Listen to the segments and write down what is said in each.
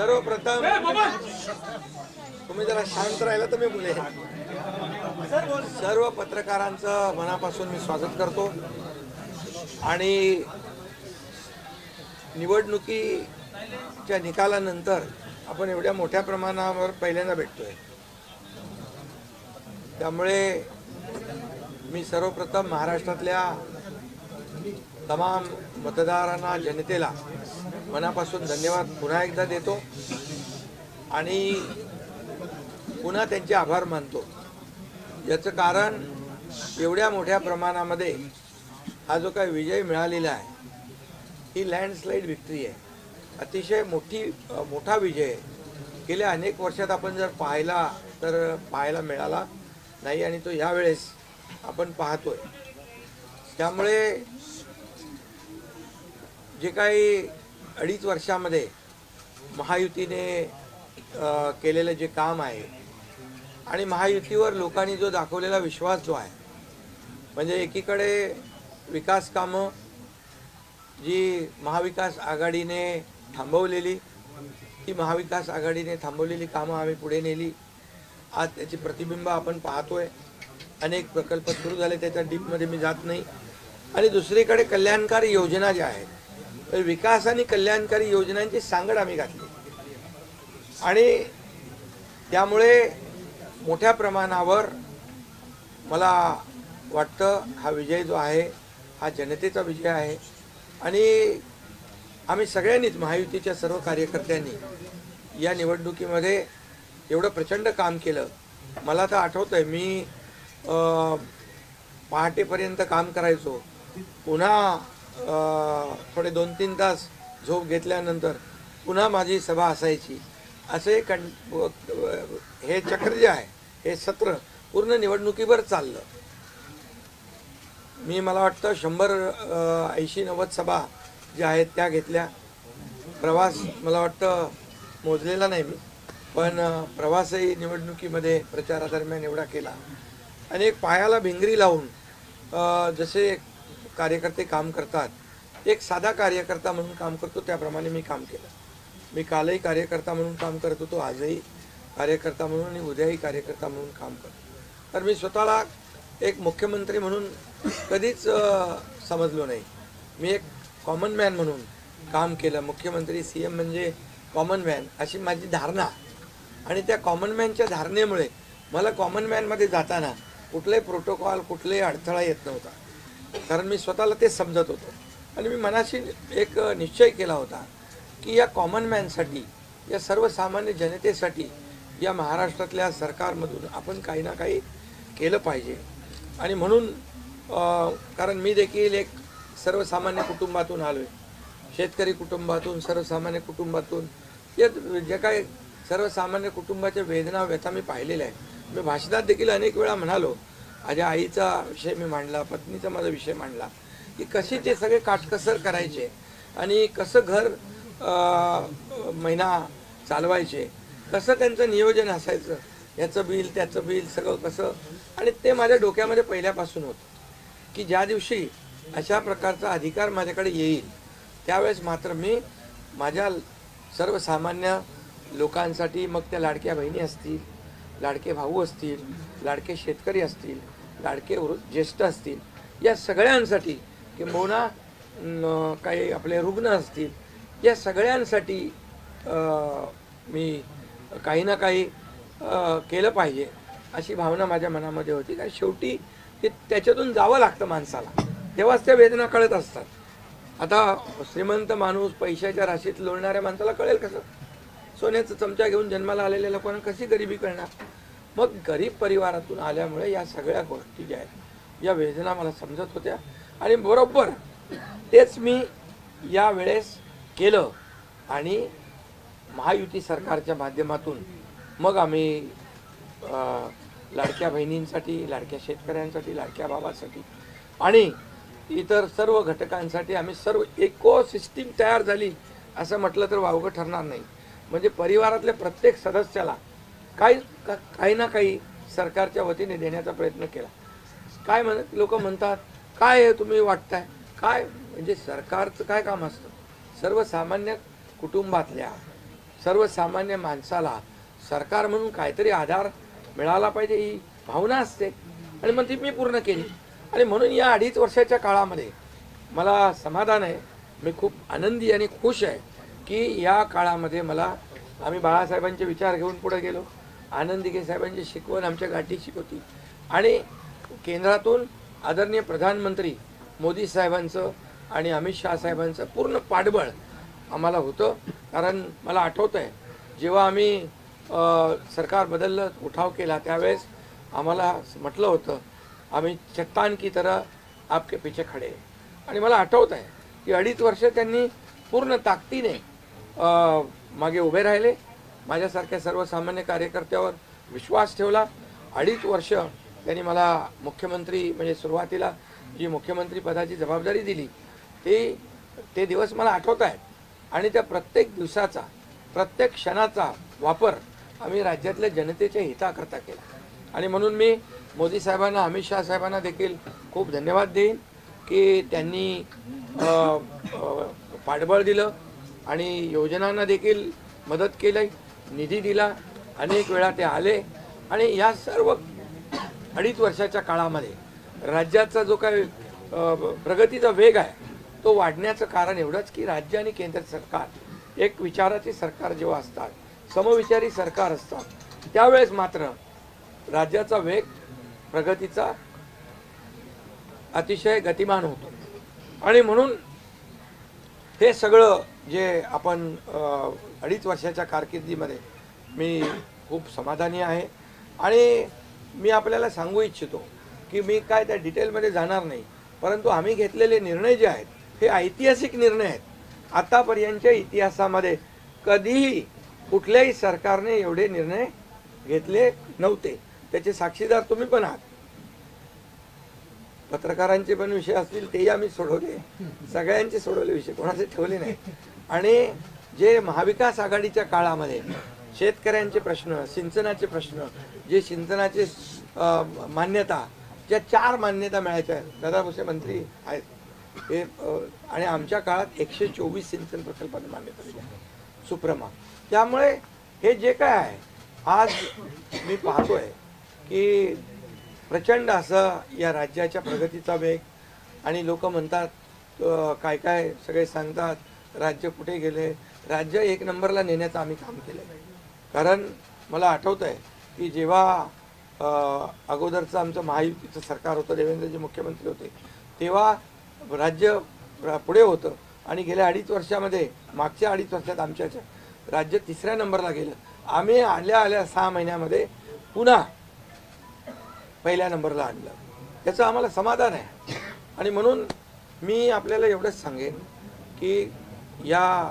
सर्वप्रथम तुम्ही जरा शांत राहिला तर मी बोले। सर्व पत्रकारांचं मनापासून मी स्वागत करतो आणि निवडणुकीच्या निकालानंतर आपण एवढ्या मोठ्या प्रमाणावर पहिल्यांदा भेटतोय, त्यामुळे मी सर्वप्रथम महाराष्ट्रातल्या तमाम मतदारांना, जनतेला मनापासून धन्यवाद पुन्हा एकदा देतो आणि पुन्हा त्यांचे आभार मानतो। याचं कारण एवढ्या मोठ्या प्रमाणामध्ये हा जो काही विजय मिळालेला आहे ही लँडस्लाइड विक्ट्री आहे, अतिशय मोठा विजय आहे। गेल्या अनेक वर्षात आपण जर पाहायला मिळाला नाही आणि तो यावेळेस आपण पाहतोय। त्यामुळे जे काही 2.5 वर्षामध्ये महायुतीने केलेलं जे काम आहे आणि महायुतीवर लोकांनी जो दाखवलेला विश्वास जो आहे, म्हणजे एकीकडे विकास कामं जी महाविकास आघाडीने थांबवलेली, ती महाविकास आघाडीने थांबवलेली कामं आम्ही पुढे नेली। आज त्याची प्रतिबिंब आपण पाहतोय, अनेक प्रकल्प सुरू झाले, त्याच्या डीपमध्ये मी जात नाही। आणि दुसरीकडे कल्याणकारी योजना ज्या आहेत, विकास आणि कल्याणकारी योजनांची सांगड आम्ही घातली आणि त्यामुळे मोठ्या प्रमाणावर मला वाटतं हा विजय जो आहे हा जनतेचा विजय आहे। आणि आम्ही सगळ्यांनीच, महायुतीच्या सर्व कार्यकर्त्यांनी या निवडणुकीमध्ये एवढं प्रचंड काम केलं। मला तर आठवतंय मी पहाटेपर्यंत काम करायचो, पुन्हा थोडे 2-3 तास झोप घेतल्यानंतर पुन्हा माझी सभा असायची। असे हे चक्र जे आहे, हे सत्र पूर्ण निवडणुकीवर चाललं। मला वाटतं 180-90 सभा ज्या आहेत त्या घेतल्या। प्रवास मला वाटतं मोजलेला नाही मी, पण प्रवासही निवडणुकीमध्ये प्रचारादरम्यान एवढा केला। अनेक पायाला भिंगरी लावून जसे कार्यकर्ते काम करतात, एक साधा कार्यकर्ता म्हणून काम करतो त्याप्रमाणे मी काम केलं। मी कालही कार्यकर्ता म्हणून काम करत होतो, आजही कार्यकर्ता म्हणून आणि उद्याही कार्यकर्ता म्हणून काम करतो। तर मी स्वतःला एक मुख्यमंत्री म्हणून कधीच समजलो नाही, मी एक कॉमन मॅन म्हणून काम केलं। मुख्यमंत्री CM म्हणजे कॉमन मॅन अशी माझी धारणा, आणि त्या कॉमन मॅनच्या धारणेमुळे मला कॉमन मॅनमध्ये जाताना कुठलाही प्रोटोकॉल, कुठलाही अडथळा येत नव्हता, कारण मी स्वतःला ते समजत होतो। आणि मी मनाशी एक निश्चय केला होता की या कॉमन मॅनसाठी, या सर्वसामान्य जनतेसाठी या महाराष्ट्रातल्या सरकारमधून आपण काही ना काही केलं पाहिजे। आणि म्हणून कारण मी देखील एक सर्वसामान्य कुटुंबातून आलो आहे, शेतकरी कुटुंबातून, सर्वसामान्य कुटुंबातून, या जे काही सर्वसामान्य कुटुंबाच्या वेदना, व्यथा मी पाहिलेल्या आहेत। मी भाषणात देखील अनेक वेळा म्हणालो, माझ्या आईचा विषय मी मांडला, पत्नीचा माझा विषय मांडला की कशी ते सगळे काटकसर करायचे आणि कसं घर महिना चालवायचे, कसं त्यांचं नियोजन असायचं, याचं बिल त्याचं बिल सगळं कसं। आणि ते माझ्या डोक्यामध्ये पहिल्यापासून होतं की ज्या दिवशी अशा प्रकारचा अधिकार माझ्याकडे येईल त्यावेळेस मात्र मी माझ्या सर्वसामान्य लोकांसाठी, मग त्या लाडक्या बहिणी असतील, लाडके भाऊ असतील, लाडके शेतकरी असतील, लाडके ज्येष्ठ असतील, या सगळ्यांसाठी, किंबहुना काही आपले रुग्ण असतील, या सगळ्यांसाठी मी काही ना काही केलं पाहिजे अशी भावना माझ्या मनामध्ये होती। कारण शेवटी त्याच्यातून जावं लागतं माणसाला, तेव्हाच त्या वेदना कळत असतात। आता श्रीमंत माणूस, पैशाच्या राशीत लोळणाऱ्या माणसाला कळेल कसं? सोन्याचा चमचा घेऊन जन्माला आलेल्या लोकांना कशी गरिबी कळणार? मग गरीब परिवारातून आल्यामुळे या सगळ्या गोष्टी ज्या आहेत, या वेदना मला समजत होत्या आणि बरोबर तेच मी यावेळेस केलं। आणि महायुती सरकारच्या माध्यमातून मग आम्ही लाडक्या बहिणींसाठी, लाडक्या शेतकऱ्यांसाठी, लाडक्या बाबासाठी आणि इतर सर्व घटकांसाठी आम्ही सर्व इकोसिस्टीम तयार झाली असं म्हटलं तर वावगं ठरणार नाही। म्हणजे परिवारातल्या प्रत्येक सदस्याला काही ना काही सरकारच्या वतीने देण्याचा प्रयत्न केला। काय लोक म्हणतात, काय तुम्ही वाटताय काय, म्हणजे सरकारचं काय काम असतं? सर्वसामान्य कुटुंबातल्या सर्वसामान्य माणसाला सरकार म्हणून काहीतरी आधार मिळाला पाहिजे ही भावना असते आणि मग ती मी पूर्ण केली. आणि म्हणून या 2.5 वर्षाच्या काळामध्ये मला समाधान आहे. मी खूप आनंदी आणि खुश आहे की या काळामध्ये मला आम्ही बाळासाहेबांचे विचार घेऊन पुढे गेलो. आनंद दिघे साहेबांची शिकवण आमच्या गाठीशी होती आणि केंद्रातून आदरणीय प्रधानमंत्री मोदी साहेबांचं आणि अमित शहा साहेबांचं पूर्ण पाठबळ आम्हाला होतं. कारण मला आठवतं आहे जेव्हा आम्ही सरकार बदललं उठाव केला त्यावेळेस आम्हाला म्हटलं होतं आम्ही चट्टान की तरह आपके पीछे खडे. आणि मला आठवतं आहे की 2.5 वर्ष त्यांनी पूर्ण ताकदीने मागे उभे राहिले. माझ्यासारख्या सर्वसामान्य कार्यकर्त्यावर विश्वास ठेवला. 2.5 वर्ष त्यांनी मला मुख्यमंत्री म्हणजे सुरुवातीला जी मुख्यमंत्री पदाची जबाबदारी दिली ते दिवस मला आठवत आहेत. आणि त्या प्रत्येक दिवसाचा प्रत्येक क्षणाचा वापर आम्ही राज्यातल्या जनतेच्या हिताकरता केला. आणि म्हणून मी मोदी साहेबांना अमित शहा साहेबांना देखील खूप धन्यवाद देईन की त्यांनी पाठबळ दिलं आणि योजनांना देखील मदत केली, निधी दिला. अनेक वेळा ते आले आणि या सर्व 2.5 वर्षाच्या काळामध्ये राज्याचा जो काही प्रगतीचा वेग आहे तो वाढण्याचं कारण एवढंच की राज्य आणि केंद्र सरकार एक विचाराचे सरकार जेव्हा असतात, समविचारी सरकार असतात त्यावेळेस मात्र राज्याचा वेग प्रगतीचा अतिशय गतिमान होतो. आणि म्हणून हे सगळं जे आपण 2.5 वर्षाच्या कारकिर्दीमध्ये मी खूप समाधानी आहे. आणि मी आपल्याला सांगू इच्छितो की मी काय त्या डिटेलमध्ये जाणार नाही, परंतु आम्ही घेतलेले निर्णय जे आहेत हे ऐतिहासिक निर्णय आहेत. आतापर्यंतच्या इतिहासामध्ये कधीही कुठल्याही सरकारने एवढे निर्णय घेतले नव्हते. त्याचे साक्षीदार तुम्ही पण आहात. पत्रकारांचे पण विषय असतील तेही आम्ही सोडवले, सगळ्यांचे सोडवले विषय, कोणाचे ठेवले नाही. आणि जे महाविकास आघाडीच्या काळामध्ये शेतकऱ्यांचे प्रश्न, सिंचनाचे प्रश्न, जे सिंचनाचे मान्यता, ज्या 4 मान्यता मिळायच्या, दादा भुसे मंत्री आहेत हे, आणि आमच्या काळात 124 सिंचन प्रकल्पांना मान्यता दिली सुप्रमा. त्यामुळे हे जे काय आहे आज मी पाहतोय की प्रचंड असं या राज्याच्या प्रगतीचा वेग. आणि लोक म्हणतात काय काय सगळे सांगतात राज्य कुठे गेले. राज्य 1 नंबरला नेण्याचं आम्ही काम केलं. कारण मला आठवतं आहे की जेव्हा अगोदरचं आमचं महायुतीचं सरकार होतं, देवेंद्रजी मुख्यमंत्री होते, तेव्हा राज्य पुढे होतं. आणि गेल्या 2.5 वर्षामध्ये मागच्या 2.5 वर्षात आमच्या राज्य 3ऱ्या नंबरला गेलं. आम्ही आल्या 6 महिन्यामध्ये पुन्हा पहिल्या नंबरला आणलं. त्याचं आम्हाला समाधान आहे. आणि म्हणून मी आपल्याला एवढंच सांगेन की या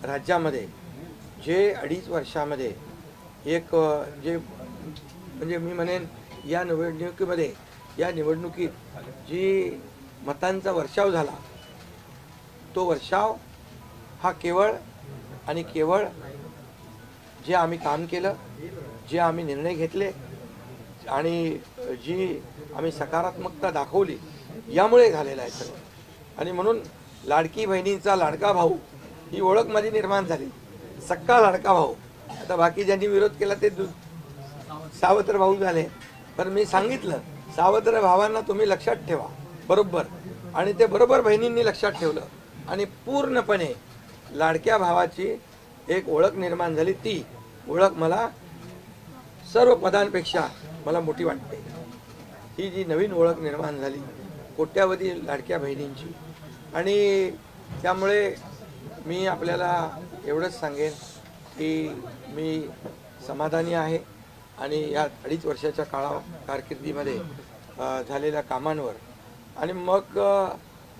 राज्यामध्ये जे 2.5 वर्षामध्ये एक जे म्हणजे मी म्हणेन या निवडणुकीत जी मतांचा वर्षाव झाला तो वर्षाव हा केवळ आणि केवळ जे आम्ही काम केलं, जे आम्ही निर्णय घेतले आणि जी आम्ही सकारात्मकता दाखवली यामुळे झालेला आहे सगळं. आणि म्हणून लाडकी बहिणींचा लाडका भाऊ ही ओळख माझी निर्माण झाली, सक्का लाडका भाऊ. आता बाकी ज्यांनी विरोध केला ते सावत्र भाऊ झाले. पण मी सांगितलं सावत्र भावांना तुम्ही लक्षात ठेवा बरोबर. आणि ते बरोबर बहिणींनी लक्षात ठेवलं आणि पूर्णपणे लाडक्या भावाची एक ओळख निर्माण झाली. ती ओळख मला सर्व पदांपेक्षा मला मोठी वाटते. ही जी नवीन ओळख निर्माण झाली कोट्यावधी लाडक्या बहिणींची. आणि त्यामुळे मी आपल्याला एवढंच सांगेन की मी समाधानी आहे आणि या 2.5 वर्षाच्या कारकिर्दीमध्ये झालेल्या कामांवर. आणि मग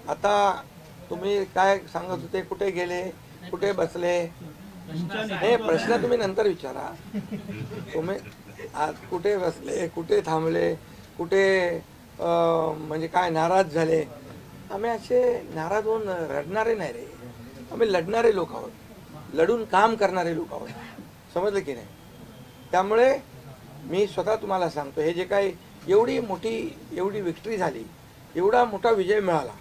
आता तुम्ही काय सांगत होते, कुठे गेले, कुठे बसले, हे प्रश्न तुम्ही नंतर विचारा. तुम्ही आज कुठे बसले, कुठे थांबले, कुठे म्हणजे काय नाराज झाले. आम्ही असे नाराज होऊन रडणारे नाही रे. आम्ही लढणारे लोक आहोत, लढून काम करणारे लोक आहोत. समजलं की नाही. त्यामुळे मी स्वतः तुम्हाला सांगतो हे जे काही एवढी विक्ट्री झाली, एवढा मोठा विजय मिळाला,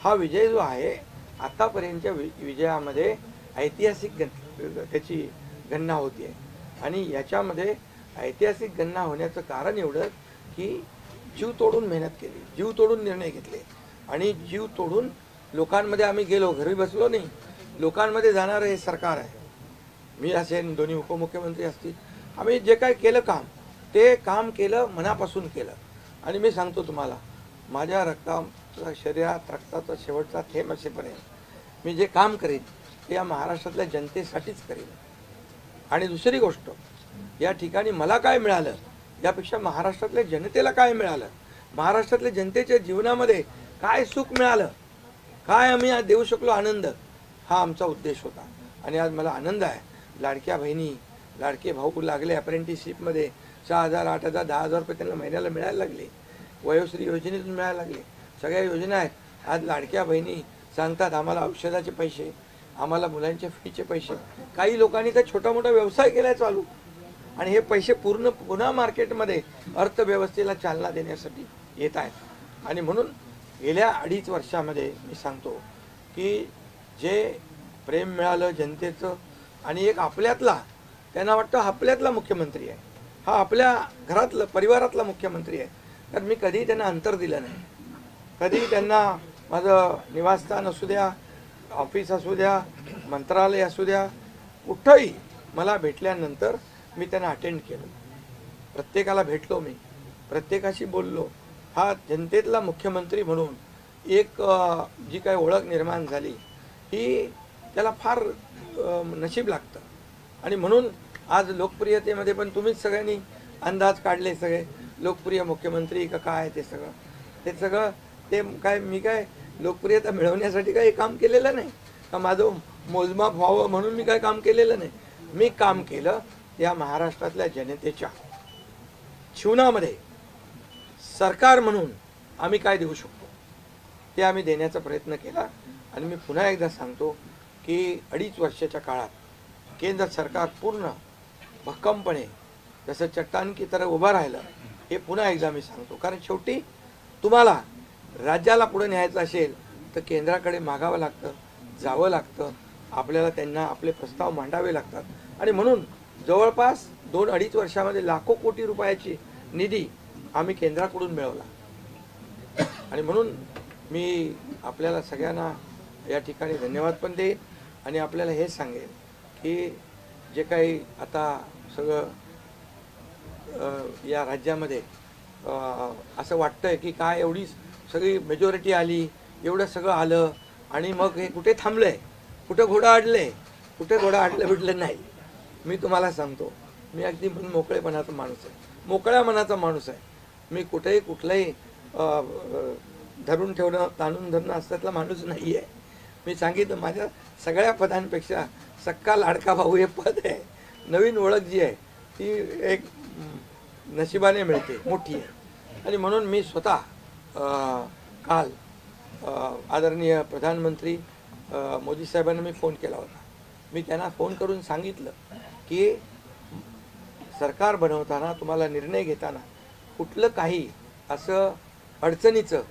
हा विजय जो आहे आतापर्यंतच्या विजयामध्ये ऐतिहासिक त्याची गणना होती आहे. आणि याच्यामध्ये ऐतिहासिक गणना होण्याचं कारण एवढं की जीव तोडून मेहनत केली, जीव तोडून निर्णय घेतले आणि जीव तोडून लोकांमध्ये आम्ही गेलो, घरी बसलो नाही, लोकांमध्ये जाणारं हे सरकार आहे. मी असेल, दोन्ही उपमुख्यमंत्री असतील, आम्ही जे काय केलं काम, ते काम केलं, मनापासून केलं. आणि मी सांगतो तुम्हाला, माझ्या शरीरात रक्ताचा शेवटचा थेंब असेपर्यंत मी जे काम करेन ते या महाराष्ट्रातल्या जनतेसाठीच करेन. आणि दुसरी गोष्ट, या ठिकाणी मला काय मिळालं यापेक्षा महाराष्ट्रातल्या जनतेला काय मिळालं, महाराष्ट्रातल्या जनतेच्या जीवनामध्ये काय सुख मिळालं, काय आम्ही आज देऊ शकलो आनंद, हा आमचा उद्देश होता. आणि आज मला आनंद आहे, लाडक्या बहिणी, लाडके भाऊ लागले अप्रेंटिसशिपमध्ये, 6,000, 8,000, 10,000 रुपये त्यांना महिन्याला मिळायला लागले, वयोश्री योजनेतून मिळायला लागले, सगळ्या योजना आहेत. आज लाडक्या बहिणी सांगतात आम्हाला औषधाचे पैसे, आम्हाला मुलांच्या फीचे पैसे. काही लोकांनी तर छोटा मोठा व्यवसाय केलाय चालू, आणि हे पैसे पुन्हा मार्केटमध्ये अर्थव्यवस्थेला चालना देण्यासाठी येत आहेत. आणि म्हणून गेल्या 2.5 वर्षामध्ये मी सांगतो की जे प्रेम मिळालं जनतेचं, आणि एक आपल्यातला, त्यांना वाटतं आपल्यातला मुख्यमंत्री आहे, हा आपल्या घरातला परिवारातला मुख्यमंत्री आहे. तर मी कधीही त्यांना अंतर दिलं नाही, कधीही त्यांना माझं निवासस्थान असू द्या, ऑफिस असू द्या, मंत्रालय असू द्या, कुठंही मला भेटल्यानंतर मी त्यांना अटेंड केलं, प्रत्येकाला भेटलो, मी प्रत्येकाशी बोललो. हा जनतेतला मुख्यमंत्री म्हणून एक जी काही ओळख निर्माण झाली ही त्याला फार नशीब लागतं. आणि म्हणून आज लोकप्रियतेमध्ये पण तुम्हीच सगळ्यांनी अंदाज काढले, सगळे लोकप्रिय मुख्यमंत्री का काय, ते सगळं ते काय, मी काय लोकप्रियता मिळवण्यासाठी काही काम केलेलं नाही का, माझं मोजमाप व्हावं म्हणून मी काय काम केलेलं नाही. मी काम केलं या महाराष्ट्रातल्या जनतेच्या जीवनामध्ये सरकार म्हणून आम्ही काय देऊ शकतो ते आम्ही देण्याचा प्रयत्न केला. आणि मी पुन्हा एकदा सांगतो की 2.5 वर्षाच्या काळात केंद्र सरकार पूर्ण भक्कमपणे जसं चट्टान की तरह उभं राहिलं, हे पुन्हा एकदा मी सांगतो. कारण शेवटी तुम्हाला राज्याला पुढे न्यायचं असेल तर केंद्राकडे मागावं लागतं, जावं लागतं, आपल्याला त्यांना आपले प्रस्ताव मांडावे लागतात. आणि म्हणून जवळपास 2-2.5 वर्षामध्ये लाखो कोटी रुपयाची निधी आम्ही केंद्राकडून मिळवला. आणि म्हणून मी आपल्याला सगळ्यांना या ठिकाणी धन्यवाद पण देईन आणि आपल्याला हे सांगेन की जे काही आता सगळं या राज्यामध्ये असं वाटतंय की काय एवढी सगळी मेजॉरिटी आली, एवढं सगळं आलं आणि मग हे कुठे थांबलंय, कुठं घोडा अडलंय, कुठे घोडा अडलं बिडलं नाही. मी तुम्हाला सांगतो, मी अगदी मोकळेपणाचा माणूस आहे, मोकळ्या मनाचा माणूस आहे. मी कुठेही कुठलंही धरून ठेवणं, ताणून धरणं असल्यातला माणूस नाही आहे. मी सांगितलं, माझ्या सगळ्या पदांपेक्षा सक्का लाडका भाऊ हे पद आहे. नवीन ओळख जी आहे ती एक नशिबाने मिळते, मोठी आहे. आणि म्हणून मी स्वतः काल आदरणीय प्रधानमंत्री मोदी साहेबांना मी फोन केला होता. मी त्यांना फोन करून सांगितलं की सरकार बनवताना, तुम्हाला निर्णय घेताना कुठलं काही असं अडचणीचं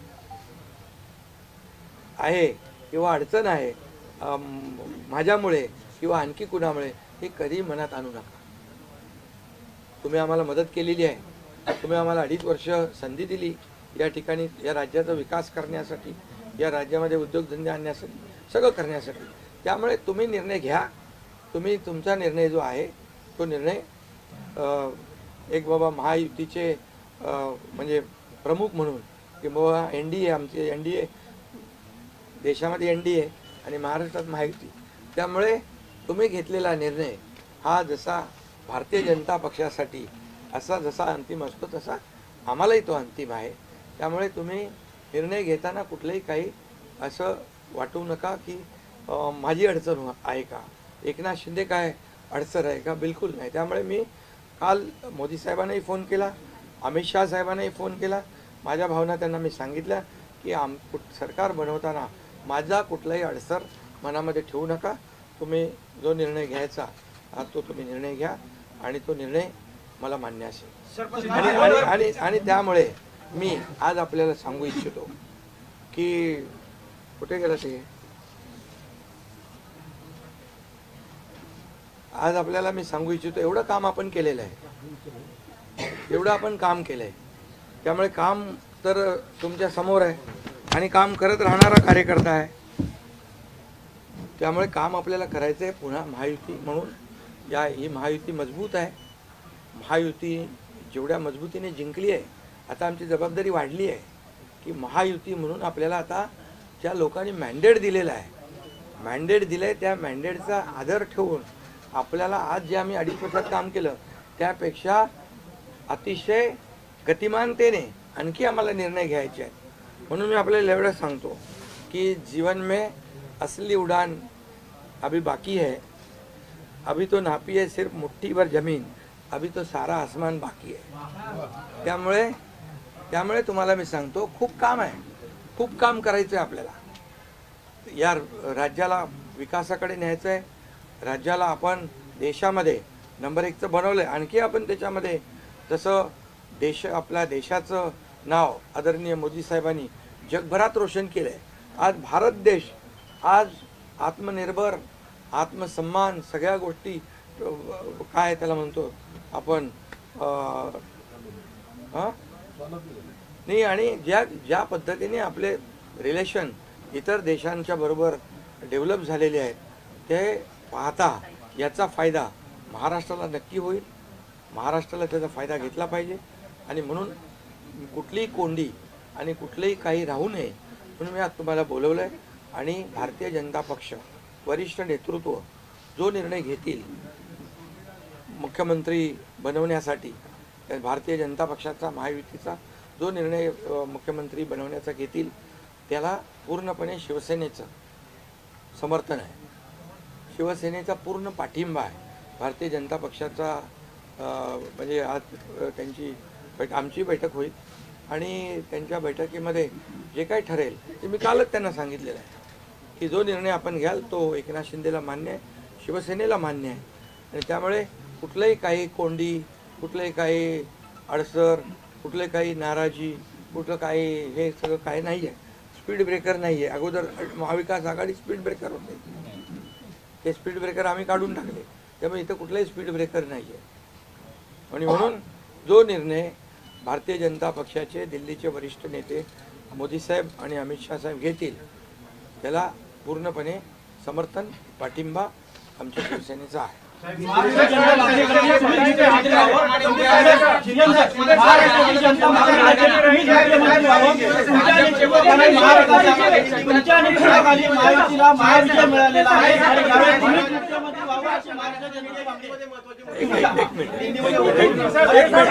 आहे किंवा अडचण आहे माझ्यामुळे किंवा आणखी कुणामुळे, हे कधी मनात आणू नका. तुम्ही आम्हाला मदत केलेली आहे, तुम्ही आम्हाला 2.5 वर्ष संधी दिली या ठिकाणी या राज्याचा विकास करण्यासाठी, या राज्यामध्ये उद्योगधंदे आणण्यासाठी, सगळं करण्यासाठी. त्यामुळे तुम्ही निर्णय घ्या. तुम्ही तुमचा निर्णय जो आहे तो निर्णय एक बाबा महायुतीचे म्हणजे प्रमुख म्हणून की बाबा NDA, आमचे NDA, देशामध्ये NDA आणि महाराष्ट्रात महायुती. त्यामुळे तुम्ही घेतलेला निर्णय हा जसा भारतीय जनता पक्षासाठी असा जसा अंतिम असतो तसा आम्हालाही तो अंतिम आहे. त्यामुळे तुम्ही निर्णय घेताना कुठलंही काही असं वाटू नका की माझी अडचण आहे का, एकनाथ शिंदे काय अडचण आहे का, बिलकुल नाही. त्यामुळे मी काल मोदी साहेबांनाही फोन केला, अमित शाह साहेबांनाही फोन केला. माझ्या भावना त्यांना मी सांगितल्या की सरकार बनवताना माझा कुठलाही अडसर मनामध्ये ठेवू नका. तुम्ही जो निर्णय घ्यायचा तो तुम्ही निर्णय घ्या आणि तो निर्णय मला मान्य असेल. आणि त्यामुळे मी आज आपल्याला सांगू इच्छितो की कुठे गेलं ते आज आपल्याला मी सांगू इच्छितो, एवढं काम आपण केलेलं आहे, एवढं आपण काम केलं आहे. त्यामुळे काम तर तुमच्या समोर आहे आणि काम करत राहणारा कार्यकर्ता आहे. त्यामुळे काम आपल्याला करायचं आहे. पुन्हा महायुती म्हणून ही महायुती मजबूत आहे. महायुती जेवढ्या मजबूतीने जिंकली आहे, आता आमची जबाबदारी वाढली आहे की महायुती म्हणून आपल्याला आता ज्या लोकांनी मॅन्डेट दिलेला आहे, मॅन्डेट दिलं आहे, त्या मॅन्डेटचा आदर ठेवून आपल्याला आज जे आम्ही 2.5 वर्षात काम केलं त्यापेक्षा अतिशय गतिमानतेने आणखी आम्हाला निर्णय घ्यायचे आहेत. म्हणून मी आपल्याला एवढं सांगतो कि जीवन में असली उड़ान अभी बाकी है. अभी तो नापी है सिर्फ मुट्ठी भर जमीन, अभी तो सारा आसमान बाकी है. त्यामुळे तुम्हाला मी सांगतो, खूप काम आहे, खूप काम करायचं आहे आपल्याला. या राज्याला विकासाकडे न्यायचं आहे. राज्याला आपण देशामध्ये नंबर 1चं बनवलं आहे. आणखी आपण त्याच्यामध्ये जसं आपल्या देशाचं नाव आदरणीय मोदी साहेबांनी जगभरात रोशन केलं आहे. आज भारत देश आज आत्मनिर्भर, आत्मसन्मान, सगळ्या गोष्टी काय त्याला म्हणतो आपण नाही, आणि ज्या पद्धतीने आपले रिलेशन इतर देशांच्या बरोबर डेव्हलप झालेले आहेत ते पाहता याचा फायदा महाराष्ट्राला नक्की होईल. महाराष्ट्राला त्याचा फायदा घेतला पाहिजे आणि म्हणून कुठलीही कोंडी आणि कुठलेही काही राहू नये म्हणून मी आज तुम्हाला बोलवलं आहे. आणि भारतीय जनता पक्ष वरिष्ठ नेतृत्व जो निर्णय घेतील मुख्यमंत्री बनवण्यासाठी, भारतीय जनता पक्षाचा महायुतीचा जो निर्णय मुख्यमंत्री बनवण्याचा घेतील त्याला पूर्णपणे शिवसेनेचं समर्थन आहे, शिवसेनेचा पूर्ण पाठिंबा आहे. भारतीय जनता पक्षाचा म्हणजे आज आमची बैठक होईल आणि त्यांच्या बैठकीमध्ये जे काही ठरेल ते मी कालच त्यांना सांगितलेलं आहे की जो निर्णय आपण घ्याल तो एकनाथ शिंदेला मान्य आहे, शिवसेनेला मान्य आहे. आणि त्यामुळे कुठलंही काही कोंडी, कुठलंही काही अडसर, कुठले काही नाराजी, कुठलं काही हे सगळं काही नाही आहे. स्पीड ब्रेकर नाही आहे. अगोदर महाविकास आघाडी स्पीड ब्रेकर होते, ते स्पीड ब्रेकर आम्ही काढून टाकले. त्यामुळे इथं कुठलाही स्पीड ब्रेकर नाही आहे. आणि म्हणून जो निर्णय भारतीय जनता पक्षाचे दिल्लीचे वरिष्ठ नेते मोदी साहेब आणि अमित शाह साहेब घेतील त्याला पूर्णपणे समर्थन, पाठिंबा आमच्या शिवसेनेचा आहे.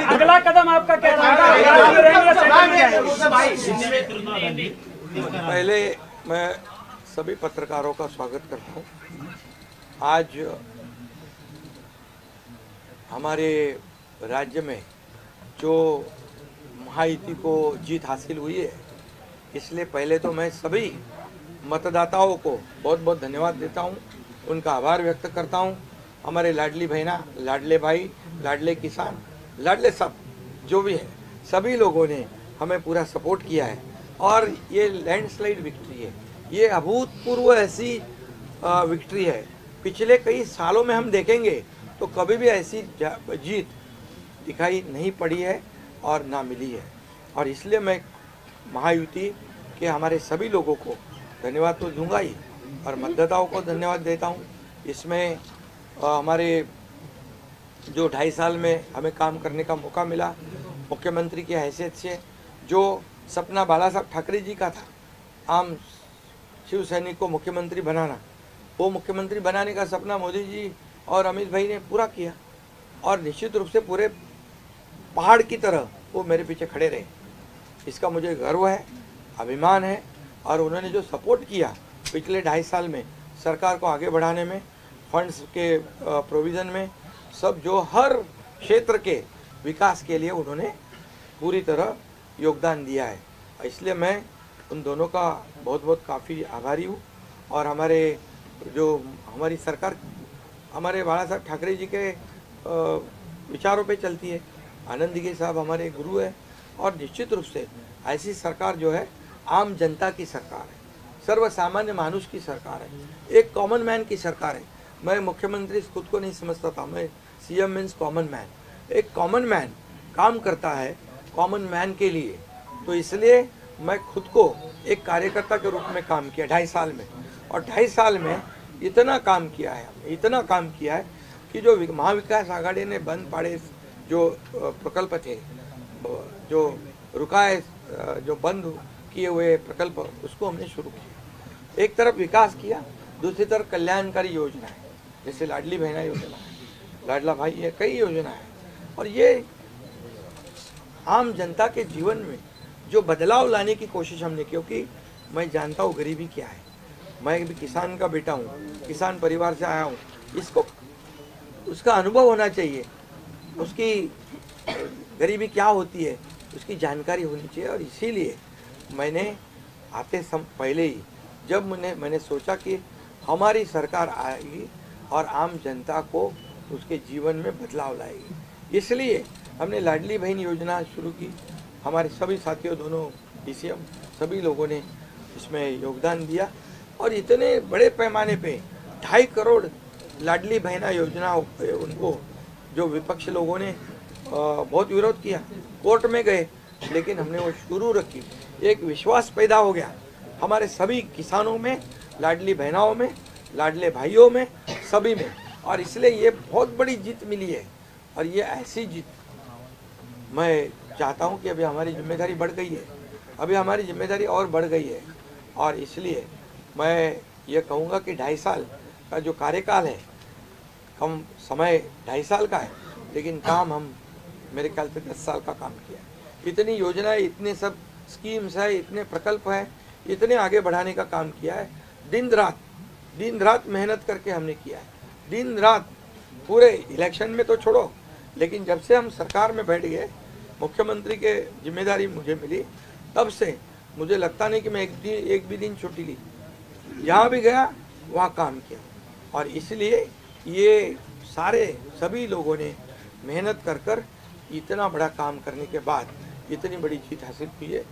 अगला कदम आपका क्या पहले मैं सभी पत्रकारों का स्वागत करता हूँ. आज हमारे राज्य में जो महायुति को जीत हासिल हुई है, इसलिए पहले तो मैं सभी मतदाताओं को बहुत बहुत धन्यवाद देता हूँ, उनका आभार व्यक्त करता हूँ. हमारे लाडली बहना, लाडले भाई, लाडले किसान, लाडले सब जो भी है, सभी लोगों ने हमें पूरा सपोर्ट किया है और ये लैंडस्लाइड विक्ट्री है. ये अभूतपूर्व ऐसी विक्ट्री है. पिछले कई सालों में हम देखेंगे तो कभी भी ऐसी जीत दिखाई नहीं पड़ी है और ना मिली है. और इसलिए मैं महायुति के हमारे सभी लोगों को धन्यवाद तो दूंगा ही और मतदाताओं को धन्यवाद देता हूँ. इसमें हमारे जो 2.5 साल में हमें काम करने का मौका मिला, मुख्यमंत्री की हैसियत से जो सपना बाला साहब ठाकरे जी का था, आम शिव सैनिक को मुख्यमंत्री बनाना, वो मुख्यमंत्री बनाने का सपना मोदी जी और अमित भाई ने पूरा किया और निश्चित रूप से पूरे पहाड़ की तरह वो मेरे पीछे खड़े रहे. इसका मुझे गर्व है, अभिमान है. और उन्होंने जो सपोर्ट किया पिछले 2.5 साल में सरकार को आगे बढ़ाने में, फंड्स के प्रोविज़न में, सब जो हर क्षेत्र के विकास के लिए उन्होंने पूरी तरह योगदान दिया है. इसलिए मैं उन दोनों का बहुत बहुत काफ़ी आभारी हूँ. और हमारी सरकार हमारे बाला साहब ठाकरे जी के विचारों पे चलती है. आनंद दिघे साहब हमारे गुरु है और निश्चित रूप से ऐसी सरकार जो है आम जनता की सरकार है, सर्वसामान्य मानुष की सरकार है, एक कॉमन मैन की सरकार है. मैं मुख्यमंत्री खुद को नहीं समझता था, मैं सीएम मीन्स कॉमन मैन। एक कॉमन मैन काम करता है कॉमन मैन के लिए, तो इसलिए मैं खुद को एक कार्यकर्ता के रूप में काम किया 2.5 साल में। और 2.5 साल में इतना काम किया है, इतना काम किया है कि जो महाविकास आघाड़ी ने बंद पड़े जो प्रकल्प थे, जो रुकाए, जो बंद किए हुए प्रकल्प, उसको हमने शुरू किया। एक तरफ विकास किया, दूसरी तरफ कल्याणकारी योजना है, जैसे लाडली बहना योजना है, लाडला भाई है, कई योजना है। और ये आम जनता के जीवन में जो बदलाव लाने की कोशिश हमने की, क्योंकि मैं जानता हूँ गरीबी क्या है। मैं भी किसान का बेटा हूँ, किसान परिवार से आया हूँ। इसको उसका अनुभव होना चाहिए, उसकी गरीबी क्या होती है उसकी जानकारी होनी चाहिए। और इसीलिए मैंने आते पहले ही जब मैंने सोचा कि हमारी सरकार आएगी और आम जनता को उसके जीवन में बदलाव लाएगी, इसलिए हमने लाडली बहन योजना शुरू की। हमारे सभी साथियों, दोनों डीसीएम, सभी लोगों ने इसमें योगदान दिया और इतने बड़े पैमाने पे 2.5 करोड़ लाडली बहना योजना उनको, जो विपक्ष लोगों ने बहुत विरोध किया, कोर्ट में गए, लेकिन हमने वो शुरू रखी। एक विश्वास पैदा हो गया हमारे सभी किसानों में, लाडली बहनाओं में, लाडले भाइयों में, सभी में। और इसलिए ये बहुत बड़ी जीत मिली है। और ये ऐसी जीत मैं चाहता हूँ कि अभी हमारी जिम्मेदारी बढ़ गई है, अभी हमारी जिम्मेदारी और बढ़ गई है। और इसलिए मैं ये कहूँगा कि 2.5 साल का जो कार्यकाल है, कम समय 2.5 साल का है, लेकिन काम हम मेरे ख्याल से 10 साल का काम किया है। इतनी योजनाएं, इतने सब स्कीम्स है, इतने प्रकल्प हैं, इतने आगे बढ़ाने का काम किया है। दिन रात मेहनत करके हमने किया है, दिन रात। पूरे इलेक्शन में तो छोड़ो, लेकिन जब से हम सरकार में बैठ गए, मुख्यमंत्री के जिम्मेदारी मुझे मिली, तब से मुझे लगता नहीं कि मैं एक भी दिन छुट्टी ली। जहाँ भी गया वहाँ काम किया। और इसलिए ये सभी लोगों ने मेहनत कर इतना बड़ा काम करने के बाद इतनी बड़ी जीत हासिल की है।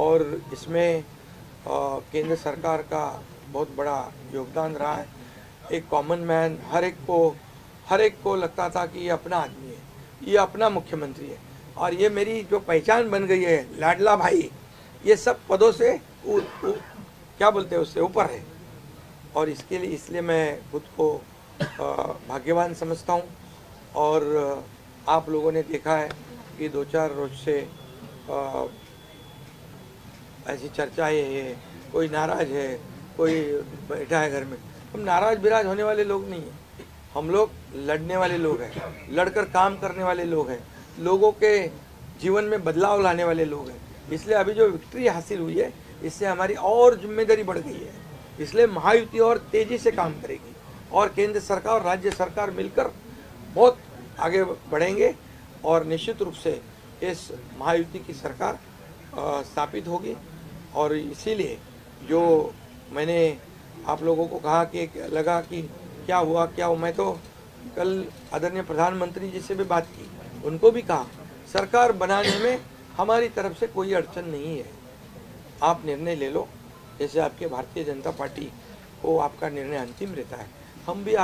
और इसमें केंद्र सरकार का बहुत बड़ा योगदान रहा है। एक कॉमन मैन, हर एक को लगता था कि ये अपना आदमी है, ये अपना मुख्यमंत्री है। और ये मेरी जो पहचान बन गई है, लाडला भाई, ये सब पदों से क्या बोलते हैं, उससे ऊपर है। और इसलिए मैं खुद को भाग्यवान समझता हूँ। और आप लोगों ने देखा है कि 2-4 रोज से ऐसी चर्चाएं है, कोई नाराज है, कोई बैठा है घर में। हम नाराज बिराज होने वाले लोग नहीं हैं, हम लोग लड़ने वाले लोग हैं, लड़कर काम करने वाले लोग हैं, लोगों के जीवन में बदलाव लाने वाले लोग हैं। इसलिए अभी जो विक्ट्री हासिल हुई है, इससे हमारी और जिम्मेदारी बढ़ गई है। इसलिए महायुति और तेजी से काम करेगी और केंद्र सरकार और राज्य सरकार मिलकर बहुत आगे बढ़ेंगे और निश्चित रूप से इस महायुति की सरकार स्थापित होगी। और इसीलिए जो मैंने आप लोगों को कहा कि लगा कि क्या हुआ, मैं तो कल आदरणीय प्रधानमंत्री जी से भी बात की, उनको भी कहा सरकार बनाने में हमारी तरफ से कोई अड़चन नहीं है, आप निर्णय ले लो। जैसे आपके भारतीय जनता पार्टी को आपका निर्णय अंतिम रहता है, हम भी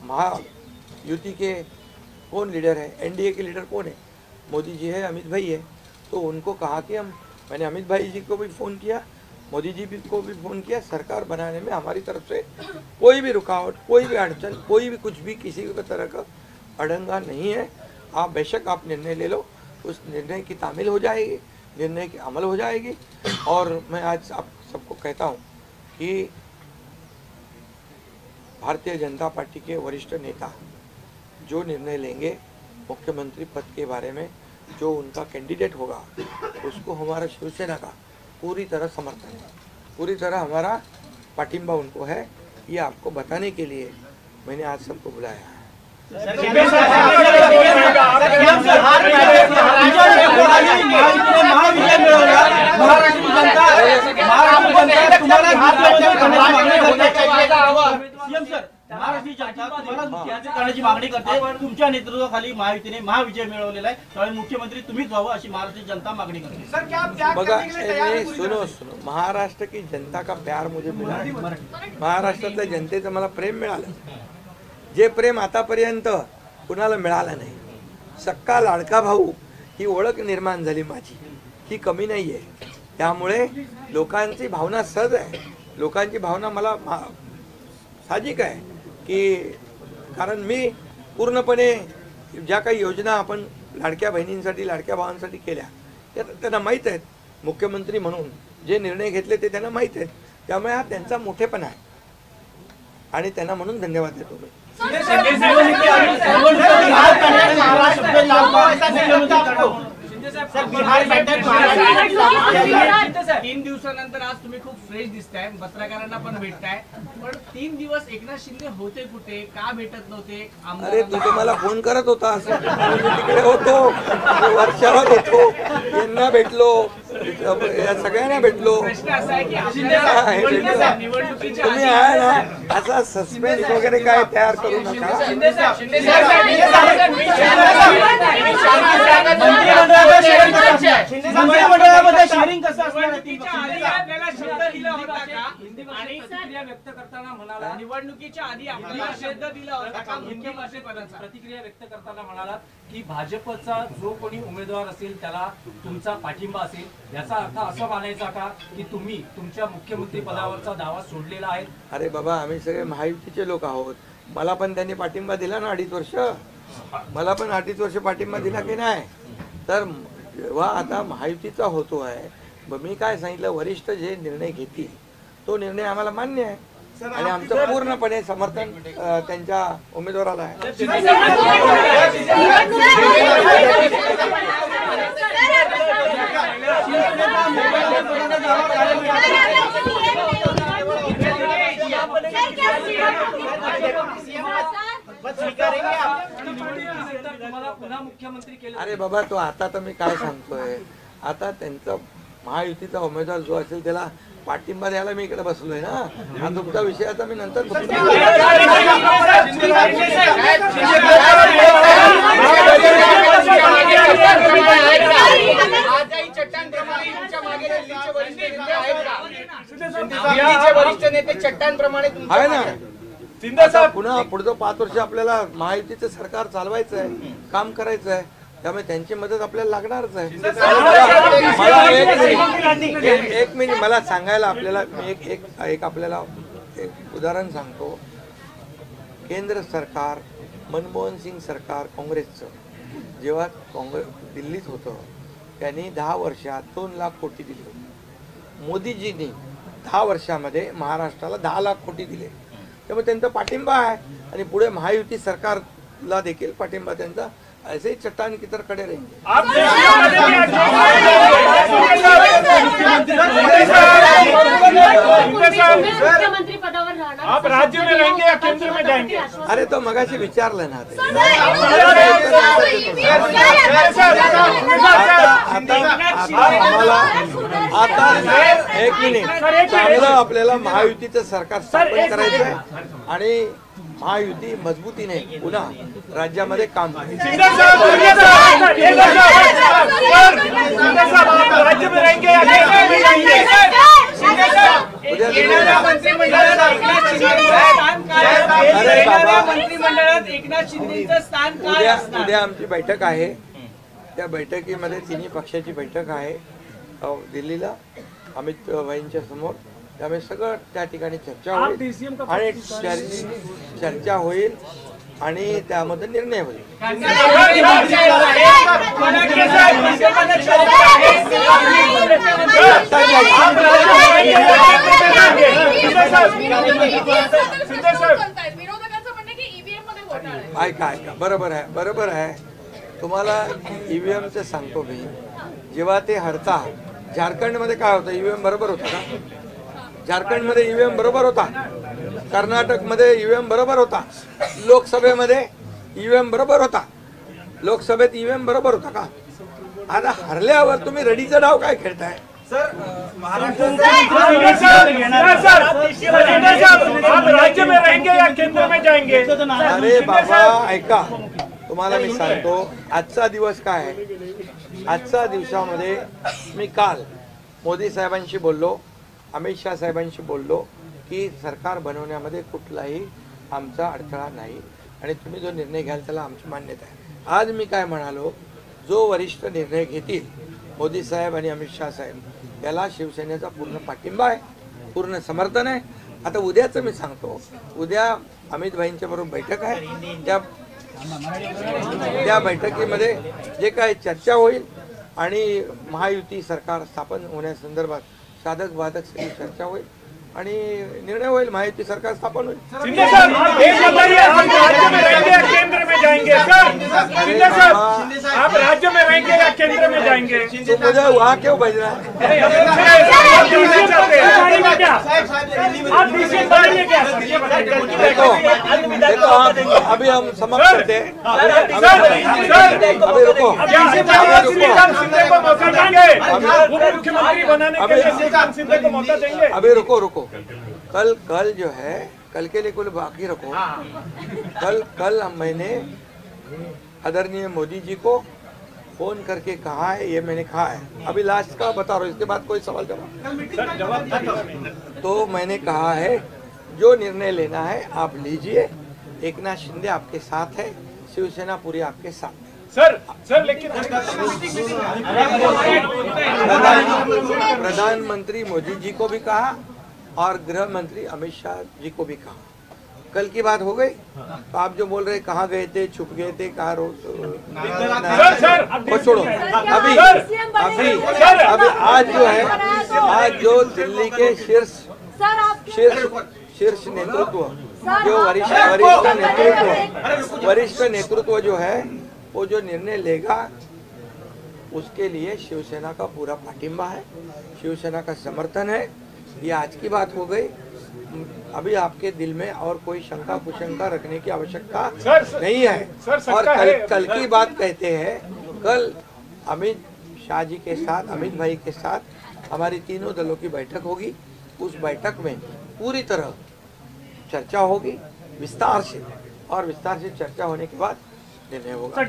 महायुति के कौन लीडर है, एनडीए के लीडर कौन है, मोदी जी है, अमित भाई है। तो उनको कहा कि मैंने अमित भाई जी को भी फ़ोन किया, मोदी जी को भी फ़ोन किया, सरकार बनाने में हमारी तरफ से कोई भी रुकावट, कोई भी अड़चन, कोई भी कुछ भी किसी भी तरह का अड़ंगा नहीं है। आप बेशक आप निर्णय ले लो, उस निर्णय की तामील हो जाएगी, निर्णय की अमल हो जाएगी। और मैं आज आप सबको कहता हूँ कि भारतीय जनता पार्टी के वरिष्ठ नेता जो निर्णय लेंगे मुख्यमंत्री पद के बारे में, जो उनका कैंडिडेट होगा, उसको हमारा शिवसेना का पूरी तरह समर्थन है, पूरी तरह हमारा पाठिंबा उनको है। ये आपको बताने के लिए मैंने आज सबको बुलाया है। महाराष्ट्राची जनता तुम्हाला मुख्यमंत्री करण्याची मागणी करते. तुमच्या नेतृत्वाखाली महायुतीने महाविजय मिळवलेला आहे, त्यामुळे मुख्यमंत्री तुम्हीच व्हावं अशी महाराष्ट्राची जनता मागणी करते. बघा सुनो सुनो, महाराष्ट्र की जनता का प्यार मुझे मिला है. महाराष्ट्रातल्या जनतेचं मला प्रेम मिळालं, जे प्रेम आतापर्यंत कुणाला मिळालं नाही. सक्का लाडका भाऊ ही ओळख निर्माण झाली माझी, ही कमी नाही आहे. त्यामुळे लोकांची भावना सहज आहे, लोकांची भावना मला साहजिक आहे की कारण मी पूर्णपणे ज्या काही योजना आपण लाडक्या बहिणींसाठी लाडक्या भावांसाठी केल्या त्या त्यांना माहीत आहेत. मुख्यमंत्री म्हणून जे निर्णय घेतले ते त्यांना माहीत आहेत. त्यामुळे हा त्यांचा मोठेपणा आहे आणि त्यांना म्हणून धन्यवाद देतो मी. 3 दिवसानंतर आज तुम्ही खूप फ्रेश दिसताय, पत्रकारांना पण भेटताय, पण 3 दिवस एकनाथ शिंदे होते कुठे, का भेटत नव्हते? अरे तू तर मला फोन करत होता, तिकडे होतो, वर्षावर होतो, यांना भेटलो, या सगळ्यांना भेटलो. प्रश्न असा आहे की तुम्ही आहे ना असा सस्पेन्स वगैरे काय तयार करू नका. मंत्रिमंडळामध्ये शेअरिंग कसं असणार? व्यक्त करताना म्हणाला, निवडणुकीच्या आधी आपल्याला शब्द दिला होता का मुख्यमंत्रीपदाचा? प्रतिक्रिया व्यक्त करताना म्हणाला की भाजपचा जो कोणी उमेदवार असेल त्याला तुमचा पाठिंबा असेल, याचा अर्थ असं मानायचा का की तुम्ही तुमच्या मुख्यमंत्री पदावरचा दावा सोडलेला आहे? अरे बाबा, आम्ही सगळे महायुतीचे लोक आहोत. मला पण त्यांनी पाठिंबा दिला ना 2.5 वर्ष, मला पण 2.5 वर्ष पाठिंबा दिला की नाही. तर जेव्हा आता महायुतीचा होतो आहे, मी काय सांगितलं, वरिष्ठ जे निर्णय घेतील तो निर्णय आम्हाला मान्य आहे आणि आमचं पूर्णपणे समर्थन त्यांच्या उमेदवाराला आहे. अरे बाबा, तो आता तर मी काय सांगतोय, आता त्यांचा महायुतीचा उमेदवार जो असेल त्याला पाठिंबा द्यायला मी इकडे बसलोय ना. हा तुमचा विषय आता मी नंतर आहे ना. पुन्हा पुढचं 5 वर्ष आपल्याला महायुतीचं सरकार चालवायचं आहे, काम करायचं आहे, त्यामुळे त्यांची मदत आपल्याला लागणारच आहे. मला एक मिनिट मला सांगायला आपल्याला मी एक आपल्याला एक उदाहरण सांगतो. केंद्र सरकार, मनमोहन सिंग सरकार काँग्रेसचं जेव्हा दिल्लीत होतं त्यांनी 10 वर्षात 2 लाख कोटी दिले होते. मोदीजींनी 10 वर्षामध्ये महाराष्ट्राला 10 लाख कोटी दिले. त्यामुळे त्यांचा पाठिंबा आहे आणि पुढे महायुती सरकारला देखील पाठिंबा त्यांचा ऐसे ही चट्टान की तरह खड़े रहेंगे. मुख्यमंत्री पदावर राहणार, आप राज्य में रहेंगे या केंद्र में जाएंगे? अरे तो मगाशी विचारलं ना ते. आता एक मिनिट, चांगलं आपल्याला महायुतीचं सरकार स्थापन करायचं आहे आणि महायुती मजबूतीने पुन्हा राज्यामध्ये काम करायचं. उद्या आमची बैठक आहे, त्या बैठकीमध्ये तिन्ही पक्षाची बैठक आहे दिल्लीला अमित भाईंच्या समोर. त्यामुळे सगळं त्या ठिकाणी चर्चा होईल आणि चर्चा होईल आणि त्यामध्ये निर्णय होईल. ऐका ऐका, बरोबर आहे. तुम्हाला ईव्हीएमचं सांगतो मी. जेव्हा ते हरता, झारखंडमध्ये काय होतं, ईव्हीएम बरोबर होता का? झारखंडमध्ये ईव्हीएम बरोबर होता, कर्नाटकमध्ये ईव्हीएम बरोबर होता, लोकसभेमध्ये ईव्हीएम बरोबर होता, लोकसभेत ईव्हीएम बरोबर होता का? आता हरल्यावर तुम्ही रडीचा डाव काय खेळताय? आप राज्य में रहेंगे या केंद्र में जाएंगे? अरे बाबा ऐका, तुम्हाला मी सांगतो आजचा दिवस काय आहे. आजच्या दिवसामध्ये मी काल मोदी साहेबांशी बोललो, अमित शाह साहेबांशी बोललो की सरकार बनवण्यामध्ये कुठलाही आमचा अडथळा नाही आणि तुम्ही जो निर्णय घ्याल त्याला आमची मान्यता आहे. आज मी काय म्हणालो, जो वरिष्ठ निर्णय घेतील मोदी साहेब आणि अमित शाह साहेब त्याला शिवसेनेचा पूर्ण पाठिंबा आहे, पूर्ण समर्थन आहे. आता उद्याचं मी सांगतो, उद्या अमित भाईंच्या बरोबर बैठक आहे. त्या बैठकीमध्ये जे काही चर्चा होईल आणि महायुती सरकार स्थापन होण्यासंदर्भात साधक बाधक सगळी चर्चा होईल आणि निर्णय होईल, महायुती सरकार स्थापन होईल. शिंदे साहब, एक बताइए, आप राज्य में रहेंगे या केंद्र में जाएंगे? सर शिंदे साहब, आप राज्य में रहेंगे या केंद्र में जाएंगे? तो मुझे वहाँ क्यों भेजना है? देखो अभी हम समाप्त करते हैं. अभी रुको, मुख्यमंत्री बनाने के लिए शिंदे को मौका देंगे. अभी रुको. कल जो है, कल के लिए कुल बाकी रखो. कल मैंने आदरणीय मोदी जी को फोन करके कहा है, ये मैंने कहा है. अभी लास्ट का बता रहा हूँ, इसके बाद कोई सवाल जवाब. तो मैंने कहा है जो निर्णय लेना है आप लीजिए. एकनाथ शिंदे आपके साथ है, शिवसेना पूरी आपके साथ है. सर लेकिन प्रधानमंत्री मोदी जी को भी कहा और गृह मंत्री अमित शाह जी को भी कहा. कल की बात हो गई. तो आप जो बोल रहे कहाँ गए थे, छुप गए थे, कहाँ वो छोड़ो. अभी आज जो है, आज जो दिल्ली के शीर्ष नेतृत्व, जो वरिष्ठ नेतृत्व जो है वो जो निर्णय लेगा उसके लिए शिवसेना का पूरा पाठिंबा है, शिवसेना का समर्थन है. ये आज की बात हो गई. अभी आपके दिल में और कोई शंका कुशंका रखने की आवश्यकता नहीं है. और कल की बात कहते हैं, कल अमित शाह जी के साथ, अमित भाई के साथ हमारी तीनों दलों की बैठक होगी. उस बैठक में पूरी तरह चर्चा होगी विस्तार से, और विस्तार से चर्चा होने के बाद निर्णय होगा. सर